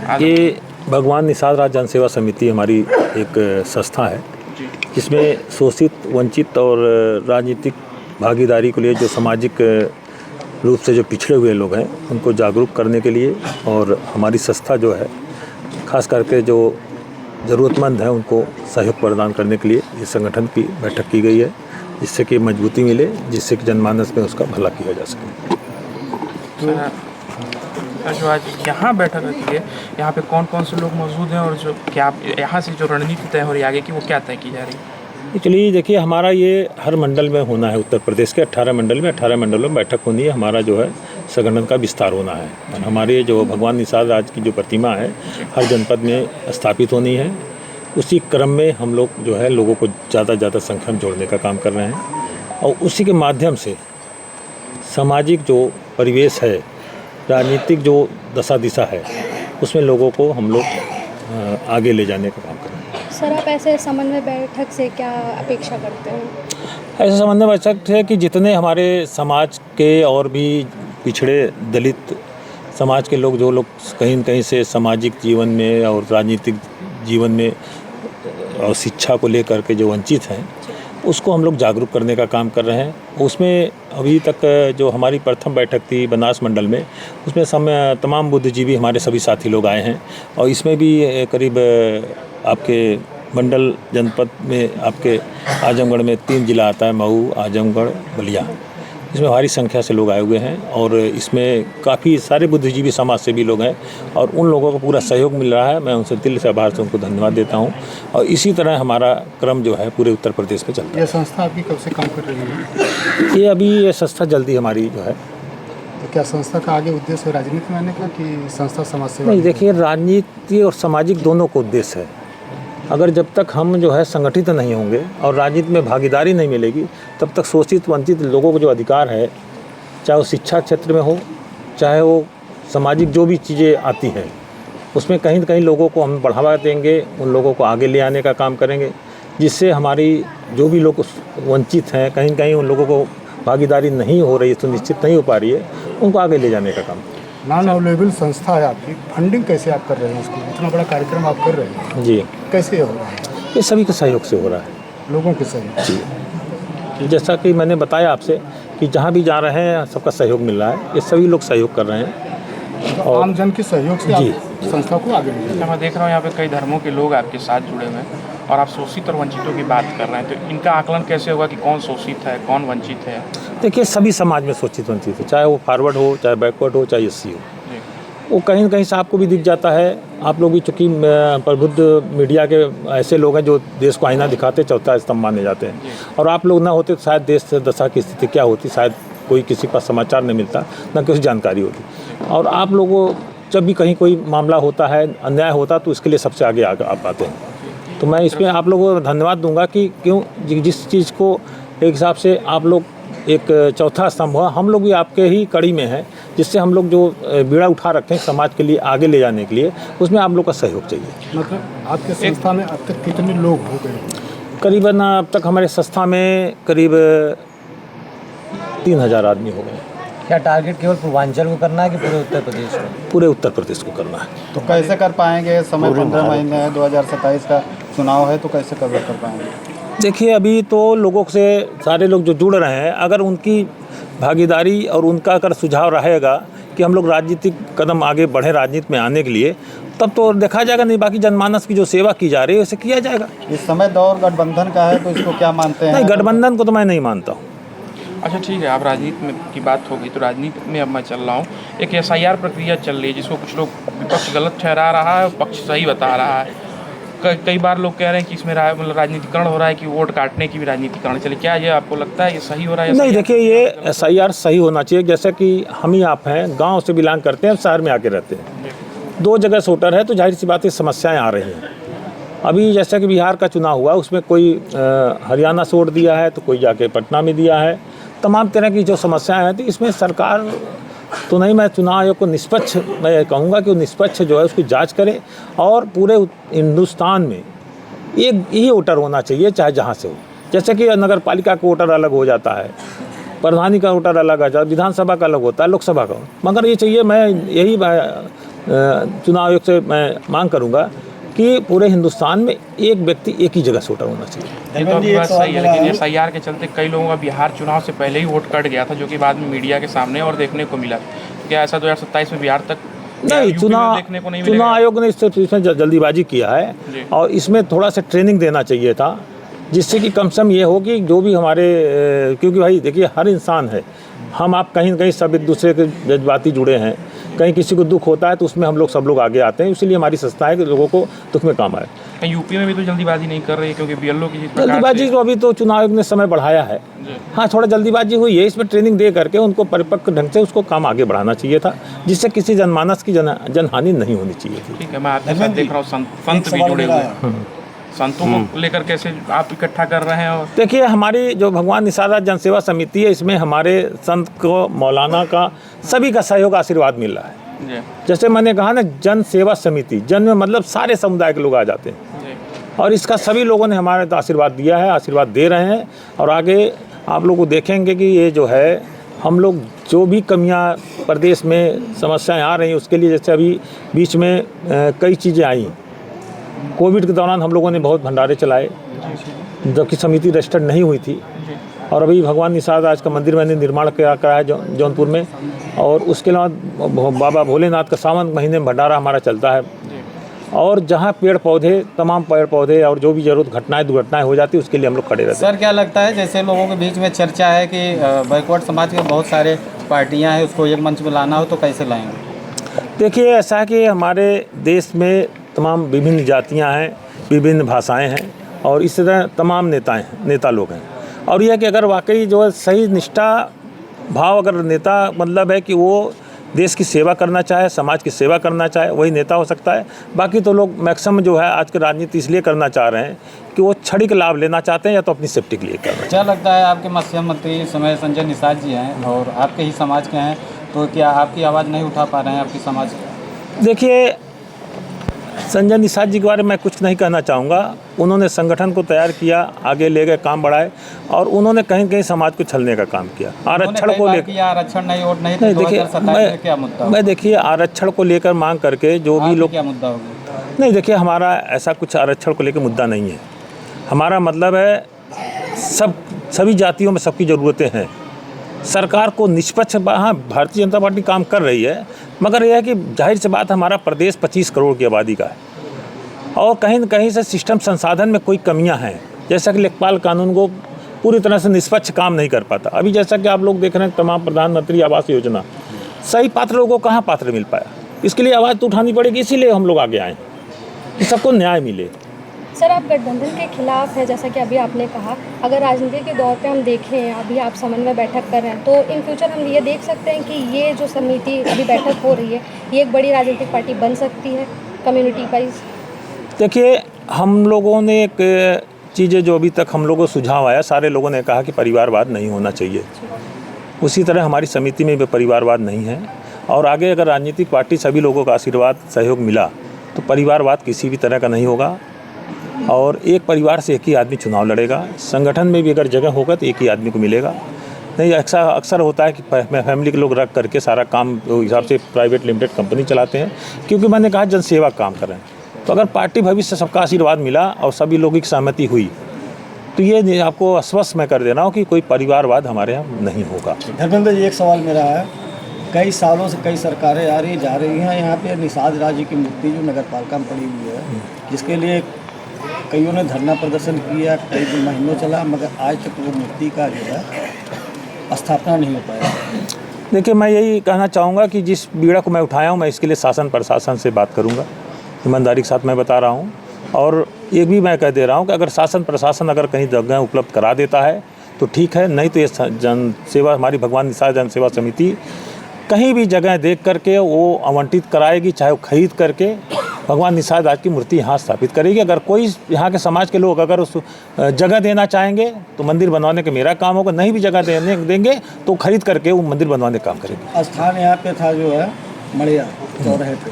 ये भगवान निषाद राज जन सेवा समिति हमारी एक संस्था है जिसमें शोषित, वंचित और राजनीतिक भागीदारी के लिए जो सामाजिक रूप से जो पिछड़े हुए लोग हैं उनको जागरूक करने के लिए और हमारी संस्था जो है खास करके जो ज़रूरतमंद है उनको सहयोग प्रदान करने के लिए इस संगठन की बैठक की गई है, जिससे कि मजबूती मिले, जिससे कि जनमानस में उसका भला किया जा सके। जो आज यहाँ बैठक रखी है, यहाँ पे कौन कौन से लोग मौजूद हैं और जो क्या यहाँ से जो रणनीति तय हो रही है आगे की वो क्या तय की जा रही है? चलिए देखिए, हमारा ये हर मंडल में होना है। उत्तर प्रदेश के 18 मंडलों में बैठक होनी है। हमारा जो है संगठन का विस्तार होना है और हमारे जो भगवान निषाद राज की जो प्रतिमा है हर जनपद में स्थापित होनी है। उसी क्रम में हम लोग जो है लोगों को ज़्यादा संख्या में जोड़ने का काम कर रहे हैं और उसी के माध्यम से सामाजिक जो परिवेश है, राजनीतिक जो दशा दिशा है, उसमें लोगों को हम लोग आगे ले जाने का काम कर रहे हैं। सर, आप ऐसे समन्वय बैठक से क्या अपेक्षा करते हैं? ऐसा समन्वय बैठक है कि जितने हमारे समाज के और भी पिछड़े दलित समाज के लोग, जो लोग कहीं न कहीं से सामाजिक जीवन में और राजनीतिक जीवन में और शिक्षा को लेकर के जो वंचित हैं, उसको हम लोग जागरूक करने का काम कर रहे हैं। उसमें अभी तक जो हमारी प्रथम बैठक थी बनास मंडल में, उसमें तमाम बुद्धिजीवी हमारे सभी साथी लोग आए हैं और इसमें भी करीब आपके मंडल जनपद में आपके आजमगढ़ में 3 जिला आता है, मऊ, आजमगढ़, बलिया। इसमें भारी संख्या से लोग आए हुए हैं और इसमें काफ़ी सारे बुद्धिजीवी समाज से भी लोग हैं और उन लोगों को पूरा सहयोग मिल रहा है। मैं उनसे दिल से आभार से उनको धन्यवाद देता हूं और इसी तरह हमारा क्रम जो है पूरे उत्तर प्रदेश में चलता है। यह संस्था आपकी कब से काम कर रही है? ये संस्था जल्दी हमारी जो है। तो क्या संस्था का आगे उद्देश्य है राजनीति में आने का कि संस्था समाज सेवा? नहीं, देखिए, राजनीति और सामाजिक दोनों को उद्देश्य है। अगर जब तक हम जो है संगठित नहीं होंगे और राजनीति में भागीदारी नहीं मिलेगी, तब तक शोषित वंचित लोगों को जो अधिकार है, चाहे वो शिक्षा क्षेत्र में हो, चाहे वो सामाजिक जो भी चीज़ें आती हैं, उसमें कहीं न कहीं लोगों को हम बढ़ावा देंगे, उन लोगों को आगे ले आने का काम करेंगे, जिससे हमारी जो भी लोग वंचित हैं, कहीं न कहीं उन लोगों को भागीदारी नहीं हो रही, सुनिश्चित नहीं हो पा रही है, उनको आगे ले जाने का काम। नॉन अवेलेबल संस्था है आपकी, फंडिंग कैसे आप कर रहे हैं उसको? इतना बड़ा कार्यक्रम आप कर रहे हैं जी, कैसे हो रहा है? ये सभी के सहयोग से हो रहा है, लोगों के सहयोग जी। जैसा कि मैंने बताया आपसे कि जहाँ भी जा रहे हैं सबका सहयोग मिल रहा है, ये सभी लोग सहयोग कर रहे हैं और आम जन के सहयोग से जी आप संस्था को आगे ले जाएं। मैं देख रहा हूँ यहाँ पे कई धर्मों के लोग आपके साथ जुड़े हुए हैं और आप शोषित और वंचितों की बात कर रहे हैं, तो इनका आकलन कैसे होगा कि कौन शोषित है, कौन वंचित है? देखिए, सभी समाज में शोषित वंचित है, चाहे वो फॉरवर्ड हो, चाहे बैकवर्ड हो, चाहे एससी हो, वो कहीं न कहीं से आपको भी दिख जाता है। आप लोग भी चूँकि प्रबुद्ध मीडिया के ऐसे लोग हैं जो देश को आईना दिखाते, चौथा स्तंभ माने जाते हैं और आप लोग ना होते तो शायद देश से दशा की स्थिति क्या होती, शायद कोई किसी का समाचार नहीं मिलता, ना किसी जानकारी होती। और आप लोगों जब भी कहीं कोई मामला होता है, अन्याय होता, तो इसके लिए सबसे आगे आ पाते हैं। तो मैं इसमें आप लोगों को धन्यवाद दूंगा कि क्यों जिस चीज़ को एक हिसाब से आप लोग एक चौथा स्तंभ हुआ, हम लोग भी आपके ही कड़ी में हैं, जिससे हम लोग जो बीड़ा उठा रखे हैं समाज के लिए आगे ले जाने के लिए, उसमें आप लोग का सहयोग चाहिए। मतलब आपके संस्था में अब तक कितने लोग हो गए? करीबन अब तक हमारे संस्था में करीब 3000 आदमी हो गए। क्या टारगेट केवल पूर्वांचल को करना है कि पूरे उत्तर प्रदेश को? पूरे उत्तर प्रदेश को करना है। तो कैसे कर पाएंगे? समय 15 महीने है, 2027 का चुनाव है, तो कैसे कर पाएंगे? देखिए, अभी तो लोगों से सारे लोग जो जुड़ रहे हैं, अगर उनकी भागीदारी और उनका अगर सुझाव रहेगा कि हम लोग राजनीतिक कदम आगे बढ़े राजनीति में आने के लिए, तब तो देखा जाएगा। नहीं, बाकी जनमानस की जो सेवा की जा रही है उसे किया जाएगा। इस समय दौर गठबंधन का है, तो इसको क्या मानते हैं? नहीं, गठबंधन को तो मैं नहीं मानता हूँ। अच्छा, ठीक है, आप राजनीति में की बात होगी तो राजनीति में अब मैं चल रहा हूँ। एक SIR प्रक्रिया चल रही है जिसको कुछ लोग विपक्ष गलत ठहरा रहा है और पक्ष सही बता रहा है। कई बार लोग कह रहे हैं कि इसमें मतलब राजनीतिकरण हो रहा है, कि वोट काटने की भी राजनीतिकरण चले। क्या ये आपको लगता है ये सही हो रहा है? नहीं, देखिए, ये SIR सही होना चाहिए। जैसे कि हम ही आप हैं, गांव से बिलोंग करते हैं, शहर में आके रहते हैं, 2 जगह से वोटर है, तो जाहिर सी बात है समस्याएं आ रही हैं। अभी जैसे कि बिहार का चुनाव हुआ, उसमें कोई हरियाणा से वोट दिया है, तो कोई जाके पटना में दिया है। तमाम तरह की जो समस्याएं हैं, तो इसमें सरकार तो नहीं, मैं चुनाव आयोग को निष्पक्ष मैं कहूँगा कि वो निष्पक्ष जो है उसकी जांच करे और पूरे हिंदुस्तान में एक ही वोटर होना चाहिए, चाहे जहाँ से हो। जैसे कि नगर पालिका का वोटर अलग हो जाता है, प्रधानी का वोटर अलग आ जाता है, विधानसभा का अलग होता है, लोकसभा का, मगर ये चाहिए, मैं यही चुनाव आयोग से मैं मांग करूंगा कि पूरे हिंदुस्तान में एक व्यक्ति एक ही जगह से वोटर होना चाहिए। ये तो आपकी बात सही है, लेकिन SIR के चलते कई लोगों का बिहार चुनाव से पहले ही वोट कट गया था, जो कि बाद में मीडिया के सामने और देखने को मिला। तो क्या ऐसा 2027 में बिहार तक नहीं, चुनाव आयोग ने इसमें जल्दीबाजी किया है और इसमें थोड़ा सा ट्रेनिंग देना चाहिए था, जिससे कि कम से कम ये हो कि जो भी हमारे, क्योंकि भाई देखिए हर इंसान है, हम आप कहीं न कहीं सब एक दूसरे के जज्बाती जुड़े हैं, कहीं किसी को दुख होता है तो उसमें हम लोग सब लोग आगे आते हैं, इसीलिए हमारी संस्था है कि लोगों को दुख में काम आए। यूपी में भी तो जल्दीबाजी नहीं कर रही है, क्योंकि BLO की जल्दीबाजी तो अभी तो चुनाव आयोग ने समय बढ़ाया है, हाँ थोड़ा जल्दीबाजी हुई है, इसमें ट्रेनिंग दे करके उनको परिपक्व ढंग से उसको काम आगे बढ़ाना चाहिए था, जिससे किसी जनमानस की जनहानि नहीं होनी चाहिए थी। ठीक है, मैं आपके साथ देख रहा हूँ संत भी जुड़े हुए हैं, संतों को लेकर कैसे आप इकट्ठा कर रहे हैं? और देखिए हमारी जो भगवान निसार जनसेवा समिति है, इसमें हमारे संत को, मौलाना का, सभी का सहयोग आशीर्वाद मिल रहा है। जैसे मैंने कहा ना, जन सेवा समिति, जन में मतलब सारे समुदाय के लोग आ जाते हैं, और इसका सभी लोगों ने हमारे तो आशीर्वाद दिया है, आशीर्वाद दे रहे हैं, और आगे आप लोग को देखेंगे कि ये जो है हम लोग जो भी कमियां प्रदेश में समस्याएं आ रही हैं उसके लिए, जैसे अभी बीच में कई चीज़ें आई, कोविड के दौरान हम लोगों ने बहुत भंडारे चलाए जबकि समिति रजिस्टर्ड नहीं हुई थी, और अभी भगवान निसार राज का मंदिर मैंने निर्माण कराया जौनपुर में, और उसके अलावा बाबा भोलेनाथ का सावन महीने में भंडारा हमारा चलता है, और जहाँ पेड़ पौधे, तमाम पेड़ पौधे और जो भी जरूरत घटनाएं दुर्घटनाएं हो जाती है उसके लिए हम लोग खड़े रहते हैं। सर क्या लगता है, जैसे लोगों के बीच में चर्चा है कि बैकवर्ड समाज के बहुत सारे पार्टियां हैं, उसको एक मंच में लाना हो तो कैसे लाएंगे? देखिए ऐसा है कि हमारे देश में तमाम विभिन्न जातियाँ हैं, विभिन्न भाषाएँ हैं, और इस तरह तमाम नेता लोग हैं, और यह कि अगर वाकई जो है सही निष्ठा भाव, अगर नेता मतलब है कि वो देश की सेवा करना चाहे, समाज की सेवा करना चाहे, वही नेता हो सकता है। बाकी तो लोग मैक्सिमम जो है आज की राजनीति इसलिए करना चाह रहे हैं कि वो क्षणिक लाभ लेना चाहते हैं या तो अपनी सेफ्टी के लिए कर रहे हैं। क्या लगता है, आपके मत्स्य मंत्री इस समय संजय निषाद जी हैं और आपके ही समाज के हैं, तो क्या आपकी आवाज़ नहीं उठा पा रहे हैं आपकी समाज? देखिए संजय निषाद जी के बारे में मैं कुछ नहीं कहना चाहूँगा। उन्होंने संगठन को तैयार किया, आगे ले गए, काम बढ़ाए, और उन्होंने कहीं कहीं समाज को छलने का काम किया। आरक्षण को लेकर आरक्षण नहीं, वोट नहीं, देखिए मैं देखिए आरक्षण को लेकर मांग करके जो भी लोग, क्या मुद्दा होगा? नहीं देखिए हमारा ऐसा कुछ आरक्षण को लेकर मुद्दा नहीं है। हमारा मतलब है सभी जातियों में सबकी ज़रूरतें हैं। सरकार को निष्पक्ष, हाँ भारतीय जनता पार्टी काम कर रही है, मगर यह है कि जाहिर सी बात हमारा प्रदेश 25 करोड़ की आबादी का है, और कहीं न कहीं से सिस्टम संसाधन में कोई कमियां हैं, जैसा कि लेखपाल कानून को पूरी तरह से निष्पक्ष काम नहीं कर पाता। अभी जैसा कि आप लोग देख रहे हैं तमाम प्रधानमंत्री आवास योजना, सही पात्र लोगों को कहाँ पात्र मिल पाया, इसके लिए आवाज़ तो उठानी पड़ेगी, इसीलिए हम लोग आगे आए कि सबको न्याय मिले। सर आप गठबंधन के खिलाफ है, जैसा कि अभी आपने कहा, अगर राजनीति के दौर पे हम देखें, अभी आप समन्वय बैठक कर रहे हैं, तो इन फ्यूचर हम ये देख सकते हैं कि ये जो समिति अभी बैठक हो रही है, ये एक बड़ी राजनीतिक पार्टी बन सकती है कम्युनिटी वाइज? देखिए हम लोगों ने एक चीज़ें जो अभी तक हम लोगों को सुझाव आया, सारे लोगों ने कहा कि परिवारवाद नहीं होना चाहिए। उसी तरह हमारी समिति में भी परिवारवाद नहीं है, और आगे अगर राजनीतिक पार्टी सभी लोगों का आशीर्वाद सहयोग मिला तो परिवारवाद किसी भी तरह का नहीं होगा, और एक परिवार से एक ही आदमी चुनाव लड़ेगा। संगठन में भी अगर जगह होगा तो एक ही आदमी को मिलेगा। नहीं, अक्सर होता है कि फैमिली के लोग रख करके सारा काम हिसाब से प्राइवेट लिमिटेड कंपनी चलाते हैं, क्योंकि मैंने कहा जनसेवा काम कर रहे हैं। तो अगर पार्टी भविष्य से सबका आशीर्वाद मिला और सभी लोगों की सहमति हुई तो ये आपको आश्वस्त मैं कर दे रहा हूँ कि कोई परिवारवाद हमारे यहाँ नहीं होगा। धर्मेंद्र जी, एक सवाल मेरा है, कई सालों से कई सरकारें आ रही जा रही हैं, यहाँ पे निषाद राज जी की मूर्ति जो नगर पालिका में पड़ी हुई है, जिसके लिए कईयों ने धरना प्रदर्शन किया, कई दिन महीनों चला, मगर आज तक वो मूर्ति का जो है स्थापना नहीं हो पाया। देखिए मैं यही कहना चाहूँगा कि जिस बीड़ा को मैं उठाया हूँ, मैं इसके लिए शासन प्रशासन से बात करूँगा, ईमानदारी के साथ मैं बता रहा हूँ। और ये भी मैं कह दे रहा हूँ कि अगर शासन प्रशासन अगर कहीं जगह उपलब्ध करा देता है तो ठीक है, नहीं तो ये जन सेवा, हमारी भगवान निसार जन सेवा समिति कहीं भी जगह देख करके वो आवंटित कराएगी, चाहे वो खरीद करके भगवान निसार राज की मूर्ति यहाँ स्थापित करेगी। अगर कोई यहाँ के समाज के लोग अगर उस जगह देना चाहेंगे तो मंदिर बनवाने का मेरा काम होगा, नहीं भी जगह देंगे तो खरीद करके वो मंदिर बनवाने का काम करेंगे। स्थान यहाँ पे था जो है मड़िया चौराहे पे,